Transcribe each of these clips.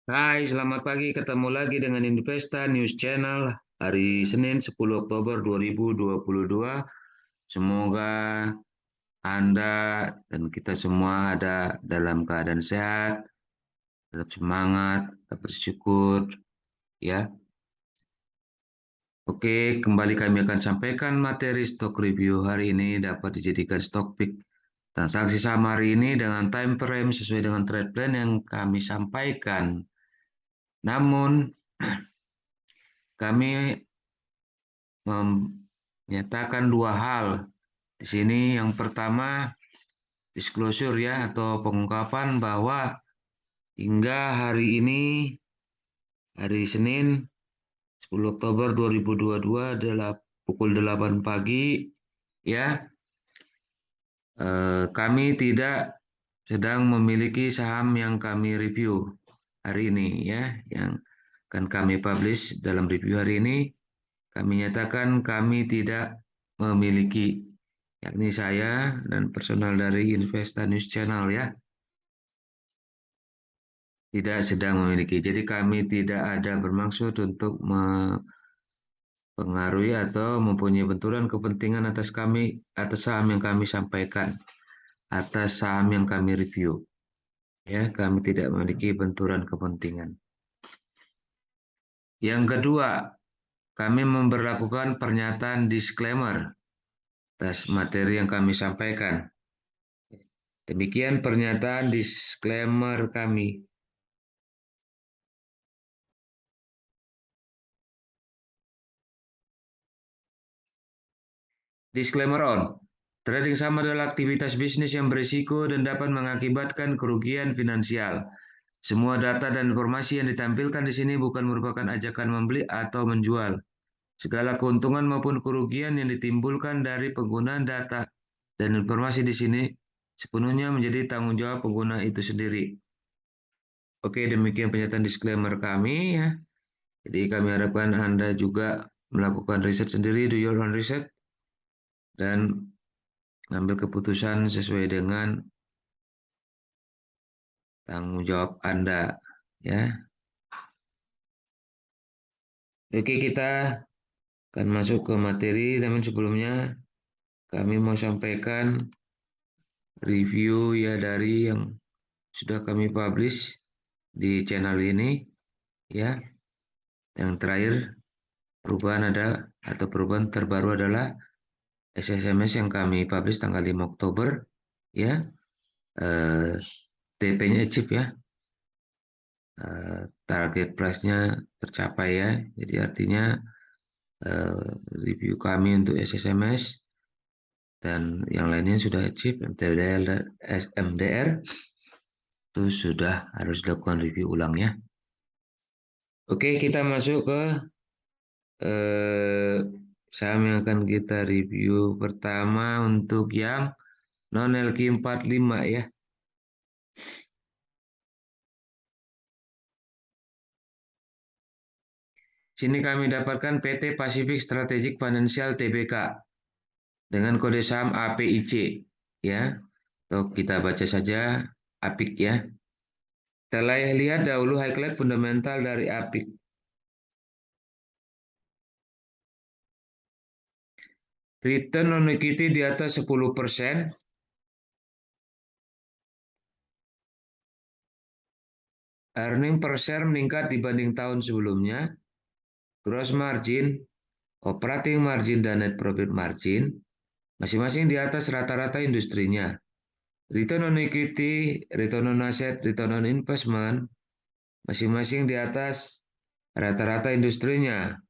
Hai, selamat pagi. Ketemu lagi dengan Investa News Channel hari Senin 10 Oktober 2022. Semoga Anda dan kita semua ada dalam keadaan sehat, tetap semangat, tetap bersyukur, ya. Oke, kembali kami akan sampaikan materi stock review hari ini dapat dijadikan stock pick transaksi saham hari ini dengan time frame sesuai dengan trade plan yang kami sampaikan. Namun, kami menyatakan dua hal di sini. Yang pertama, disclosure ya atau pengungkapan bahwa hingga hari ini, hari Senin 10 Oktober 2022 adalah pukul 8 pagi ya, kami tidak sedang memiliki saham yang kami review hari ini ya, yang akan kami publish dalam review hari ini. Kami nyatakan kami tidak memiliki, yakni saya dan personal dari Investa News Channel ya, tidak sedang memiliki. Jadi kami tidak ada bermaksud untuk mempengaruhi atau mempunyai benturan kepentingan atas saham yang kami sampaikan, atas saham yang kami review. Ya, kami tidak memiliki benturan kepentingan. Yang kedua, kami memberlakukan pernyataan disclaimer atas materi yang kami sampaikan. Demikian pernyataan disclaimer kami. Disclaimer on. Trading saham adalah aktivitas bisnis yang berisiko dan dapat mengakibatkan kerugian finansial. Semua data dan informasi yang ditampilkan di sini bukan merupakan ajakan membeli atau menjual. Segala keuntungan maupun kerugian yang ditimbulkan dari penggunaan data dan informasi di sini sepenuhnya menjadi tanggung jawab pengguna itu sendiri. Oke, demikian pernyataan disclaimer kami ya. Jadi kami harapkan Anda juga melakukan riset sendiri, do your own research, dan mengambil keputusan sesuai dengan tanggung jawab Anda ya. Oke, kita akan masuk ke materi, namun sebelumnya kami mau sampaikan review ya dari yang sudah kami publish di channel ini ya. Yang terakhir perubahan terbaru adalah SSMS yang kami publish tanggal 5 Oktober ya. TP-nya achieve ya. Target price-nya tercapai ya. Jadi artinya review kami untuk SSMS dan yang lainnya sudah achieve, MTDR dan SMDR itu sudah harus dilakukan review ulang ya. Oke, kita masuk ke eh, saham yang akan kita review pertama untuk yang non LQ45 ya. Sini kami dapatkan PT Pacific Strategic Financial Tbk dengan kode saham APIC ya. Atau kita baca saja APIC ya. Kita lihat dahulu highlight fundamental dari APIC. Return on equity di atas 10%, earning per share meningkat dibanding tahun sebelumnya, gross margin, operating margin, dan net profit margin masing-masing di atas rata-rata industrinya. Return on equity, return on asset, return on investment masing-masing di atas rata-rata industrinya.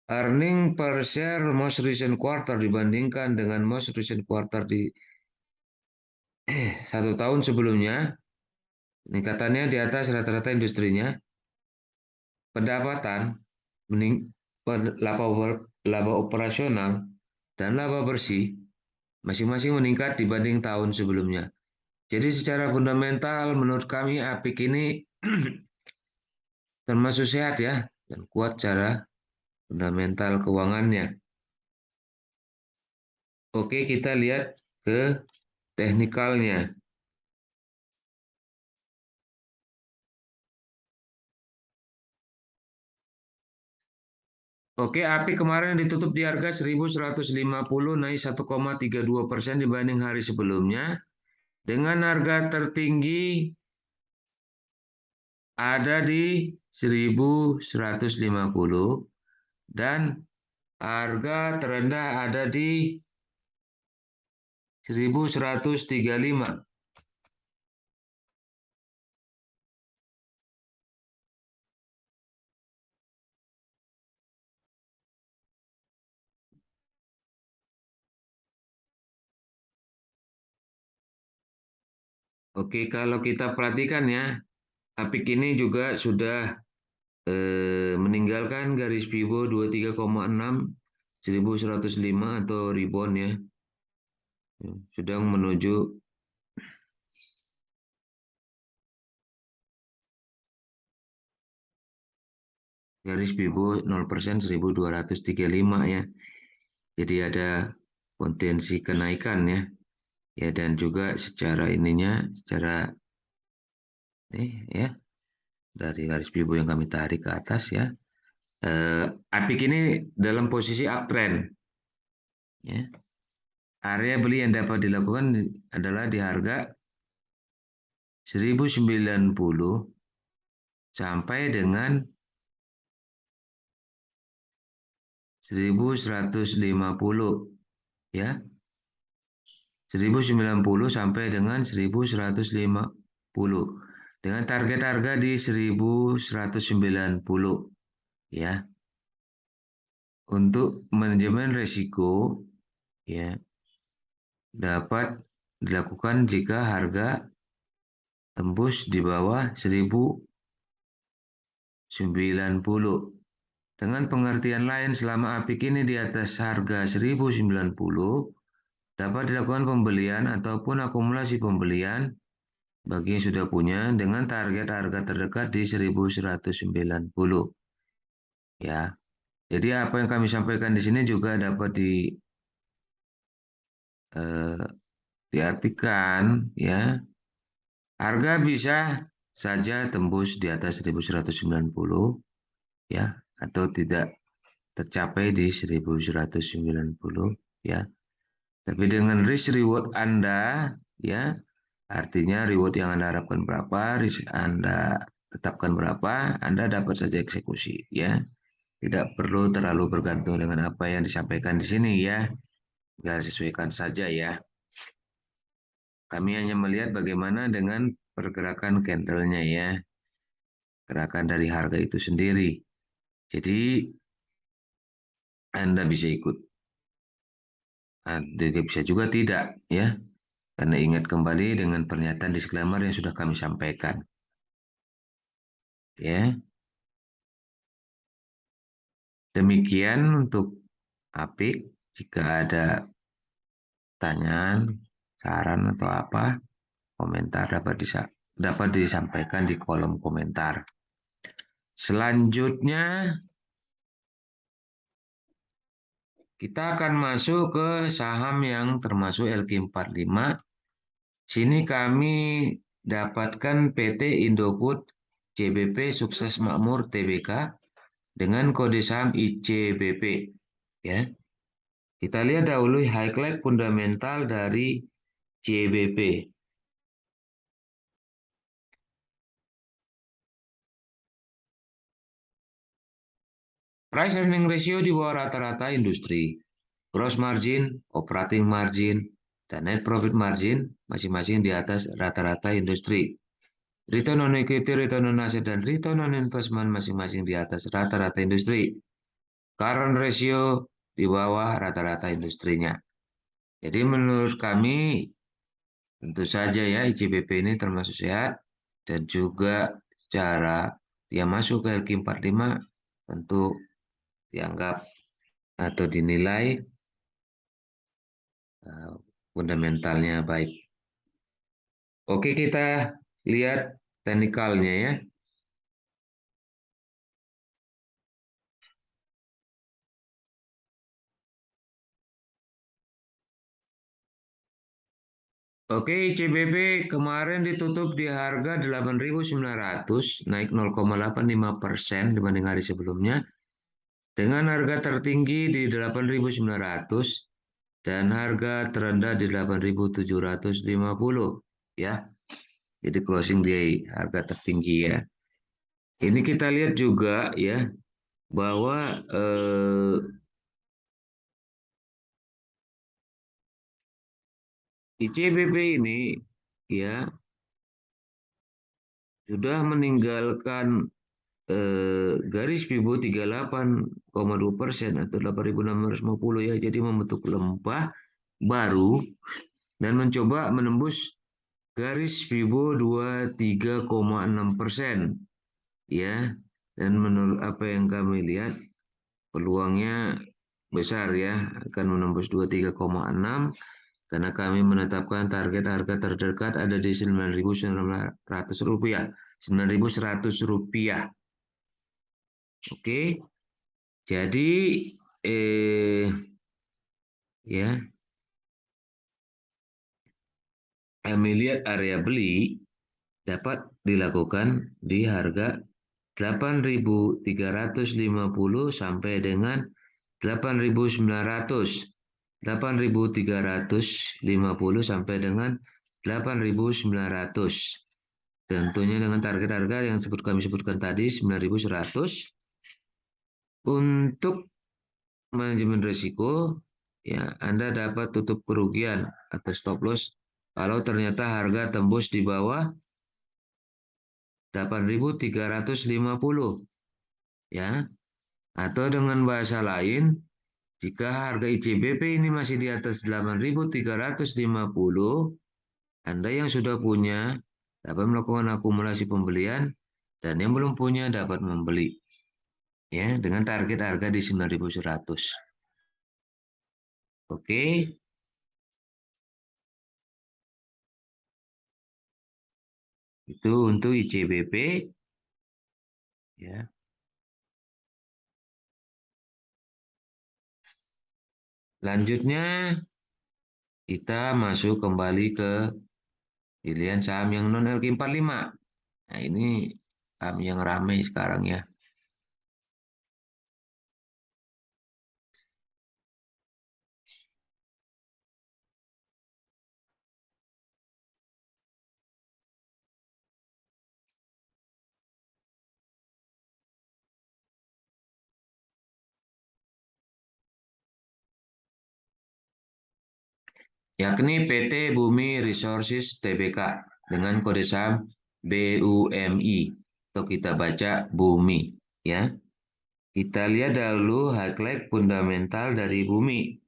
Earning per share most recent quarter dibandingkan dengan most recent quarter di 1 tahun sebelumnya, peningkatannya di atas rata-rata industrinya. Pendapatan, laba operasional, dan laba bersih masing-masing meningkat dibanding tahun sebelumnya. Jadi secara fundamental menurut kami APIC ini termasuk sehat ya dan kuat secara fundamental keuangannya. Oke, kita lihat ke teknikalnya. Oke, API kemarin ditutup di harga 1.150 naik 1,32% dibanding hari sebelumnya. Dengan harga tertinggi ada di 1.150 dan harga terendah ada di 1.135. Oke, kalau kita perhatikan ya, APIK ini juga sudah meninggalkan garis pivot 23,6 1.105 atau rebound ya. Sedang menuju garis pivot 0% 1.235 ya. Jadi ada potensi kenaikan ya. Ya dan juga secara ininya secara ya dari garis pivot yang kami tarik ke atas ya. APIK ini dalam posisi uptrend ya. Area beli yang dapat dilakukan adalah di harga 1.090 sampai dengan 1.150 ya. 1.090 sampai dengan 1.150 dengan target harga di 1.190 ya. Untuk manajemen risiko ya dapat dilakukan jika harga tembus di bawah 1.090. Dengan pengertian lain, selama APIK ini di atas harga 1.090, dapat dilakukan pembelian ataupun akumulasi pembelian bagi yang sudah punya dengan target harga terdekat di 1.190. Ya. Jadi apa yang kami sampaikan di sini juga dapat eh, diartikan ya. Harga bisa saja tembus di atas 1.190 ya atau tidak tercapai di 1.190 ya. Tapi dengan risk reward Anda ya, artinya reward yang Anda harapkan berapa, risk Anda tetapkan berapa, Anda dapat saja eksekusi ya. Tidak perlu terlalu bergantung dengan apa yang disampaikan di sini ya. Tinggal sesuaikan saja ya. Kami hanya melihat bagaimana dengan pergerakan candle-nya ya. Gerakan dari harga itu sendiri. Jadi Anda bisa ikut. Anda bisa juga tidak ya. Karena ingat kembali dengan pernyataan disclaimer yang sudah kami sampaikan. Ya. Demikian untuk APIK. Jika ada pertanyaan, saran atau apa, komentar dapat disampaikan di kolom komentar. Selanjutnya kita akan masuk ke saham yang termasuk LQ45. Sini kami dapatkan PT Indofood CBP Sukses Makmur Tbk dengan kode saham ICBP ya. Kita lihat dahulu highlight fundamental dari CBP. Price earning ratio di bawah rata-rata industri. Gross margin, operating margin, dan net profit margin masing-masing di atas rata-rata industri. Return on equity, return on asset, dan return on investment masing-masing di atas rata-rata industri. Current ratio di bawah rata-rata industrinya. Jadi menurut kami tentu saja ya ICBP ini termasuk sehat dan juga secara dia masuk ke LQ45 tentu dianggap atau dinilai fundamentalnya baik. Oke, kita lihat teknikalnya ya. Oke, ICBP kemarin ditutup di harga 8.900, naik 0,85% dibanding hari sebelumnya. dengan harga tertinggi di 8.900 dan harga terendah di 8.750 ya. Jadi closing di harga tertinggi ya. Ini kita lihat juga ya bahwa ICBP ini ya sudah meninggalkan garis Fibo 38,2% atau 8.650 ya. Jadi membentuk lembah baru dan mencoba menembus garis Fibo 23,6% ya. Dan menurut apa yang kami lihat peluangnya besar ya akan menembus 23,6 karena kami menetapkan target harga terdekat ada di 9.900 rupiah. 9.100 rupiah. Oke, jadi ya kami lihat area beli dapat dilakukan di harga 8.350 sampai dengan 8.900. 8.350 sampai dengan 8.900. Tentunya dengan target harga yang kami sebutkan tadi 9.100. Untuk manajemen risiko, ya Anda dapat tutup kerugian atau stop loss kalau ternyata harga tembus di bawah 8.350 ya. Atau dengan bahasa lain, jika harga ICBP ini masih di atas 8.350, Anda yang sudah punya dapat melakukan akumulasi pembelian dan yang belum punya dapat membeli ya dengan target harga di 9.100. Oke, itu untuk ICBP ya. Selanjutnya kita masuk kembali ke pilihan saham yang non LQ45. Nah, ini saham yang ramai sekarang ya. Yakni PT Bumi Resources Tbk dengan kode saham BUMI atau kita baca Bumi ya. Kita lihat dahulu highlight fundamental dari Bumi.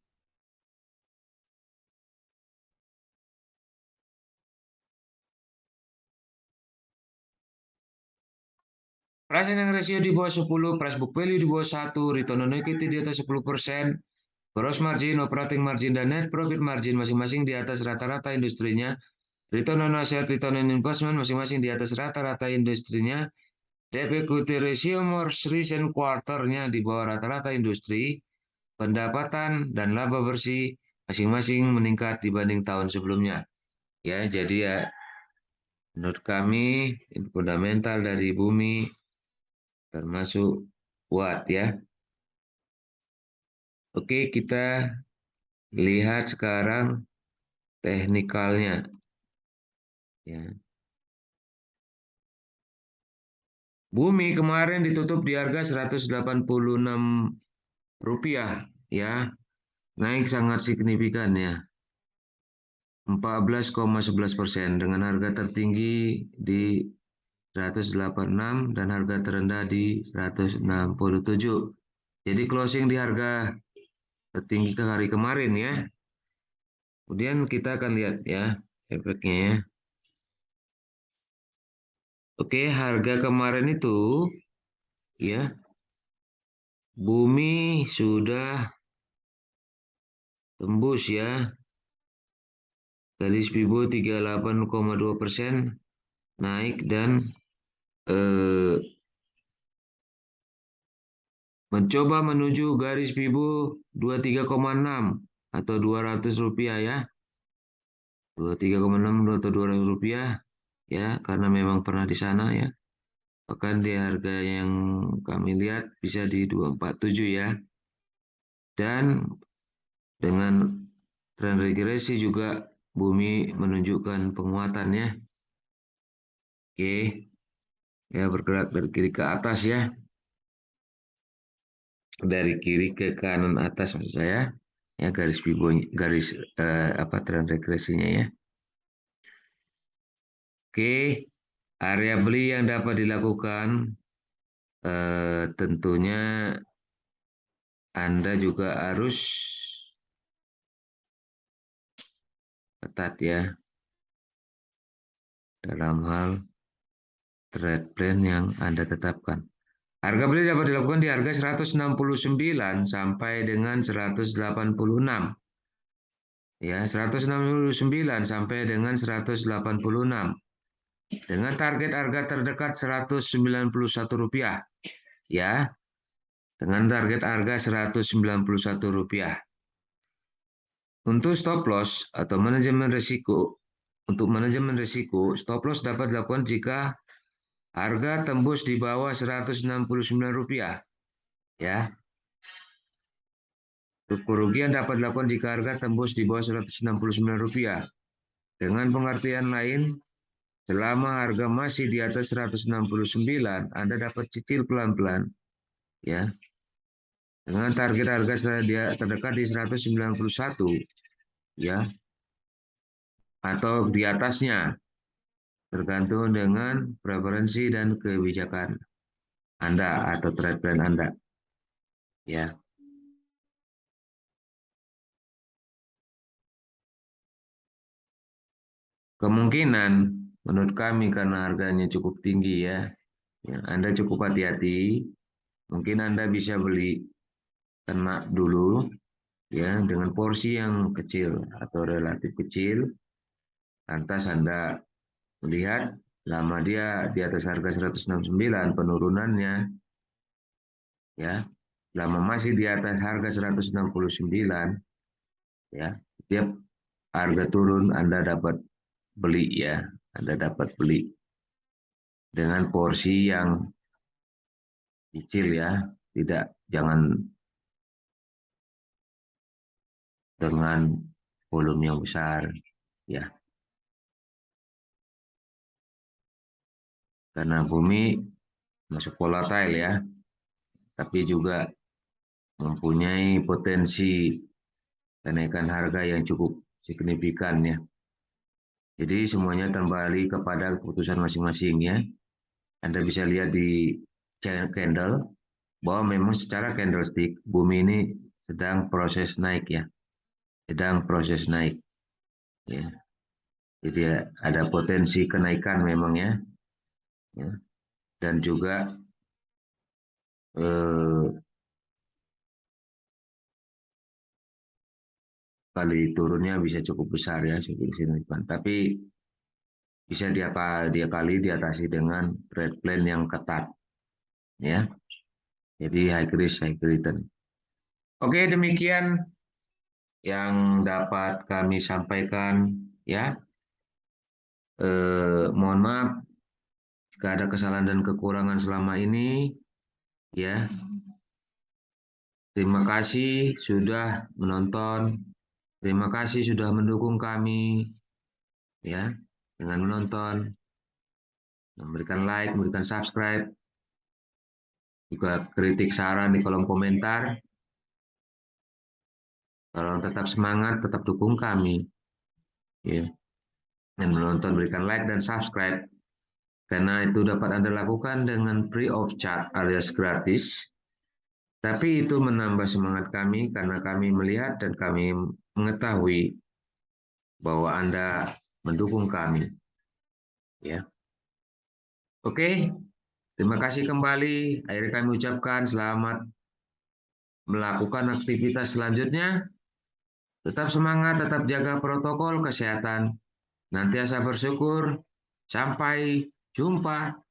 Price earning ratio di bawah 10, price book value di bawah 1, return on equity di atas 10%, gross margin, operating margin, dan net profit margin masing-masing di atas rata-rata industrinya, return on asset, return on investment masing-masing di atas rata-rata industrinya, debt equity ratio most recent quarter-nya di bawah rata-rata industri, pendapatan dan laba bersih masing-masing meningkat dibanding tahun sebelumnya. Ya, jadi ya menurut kami fundamental dari Bumi termasuk kuat ya. Oke, kita lihat sekarang teknikalnya ya. Bumi kemarin ditutup di harga 186 rupiah ya. Naik sangat signifikan ya. 14,11% dengan harga tertinggi di 186 dan harga terendah di 167. Jadi closing di harga tertinggi ke hari kemarin ya. Kemudian kita akan lihat ya efeknya ya. Oke, harga kemarin itu ya Bumi sudah tembus ya garis Fibo 38,2% naik dan eh, mencoba menuju garis Fibo 23,6 atau 200 rupiah ya. 23,6 atau 200 rupiah ya karena memang pernah di sana ya. Bahkan di harga yang kami lihat bisa di 247 ya. Dan dengan tren regresi juga bumi menunjukkan penguatan ya. Oke, ya bergerak dari kiri ke atas ya. Dari kiri ke kanan atas maksud saya. Ya garis garis tren regresinya ya. Oke, area beli yang dapat dilakukan tentunya Anda juga harus ketat ya dalam hal trade plan yang Anda tetapkan. Harga beli dapat dilakukan di harga 169 sampai dengan 186. Ya, 169 sampai dengan 186. Dengan target harga terdekat Rp191. Ya, dengan target harga Rp191. Untuk stop loss atau manajemen risiko, stop loss dapat dilakukan jika harga tembus di bawah Rp169. Ya. Untuk kerugian dapat dilakukan jika harga tembus di bawah Rp169. Dengan pengertian lain, selama harga masih di atas 169, Anda dapat cicil pelan-pelan. Ya. Dengan target harga terdekat di 191. Ya. Atau di atasnya. Tergantung dengan preferensi dan kebijakan Anda atau trade plan Anda. Ya. Kemungkinan menurut kami karena harganya cukup tinggi ya, Anda cukup hati-hati. Mungkin Anda bisa beli kena dulu ya dengan porsi yang kecil atau relatif kecil. Lantas Anda melihat lama dia di atas harga 169 penurunannya ya. Lama masih di atas harga 169 ya. Setiap harga turun Anda dapat beli ya. Anda dapat beli dengan porsi yang kecil ya. Jangan dengan volume yang besar ya. Karena bumi masuk volatile ya, tapi juga mempunyai potensi kenaikan harga yang cukup signifikan ya. Jadi semuanya kembali kepada keputusan masing-masing ya. Anda bisa lihat di candle bahwa memang secara candlestick bumi ini sedang proses naik ya. Sedang proses naik ya. Jadi ada potensi kenaikan memang ya. Dan juga kali turunnya bisa cukup besar ya signifikan. Tapi bisa diatasi dengan trade plan yang ketat ya. Jadi high risk high return. Oke, demikian yang dapat kami sampaikan ya. Mohon maaf jika ada kesalahan dan kekurangan selama ini ya. Terima kasih sudah menonton. Terima kasih sudah mendukung kami ya dengan menonton, memberikan like, memberikan subscribe, juga kritik saran di kolom komentar. Tolong tetap semangat, tetap dukung kami. Ya. Dan menonton, berikan like dan subscribe. Karena itu dapat Anda lakukan dengan free of charge alias gratis. Tapi itu menambah semangat kami karena kami melihat dan kami mengetahui bahwa Anda mendukung kami. Ya. Oke, terima kasih kembali. Akhirnya kami ucapkan selamat melakukan aktivitas selanjutnya. Tetap semangat, tetap jaga protokol kesehatan. Nantiasa bersyukur. Sampai jumpa.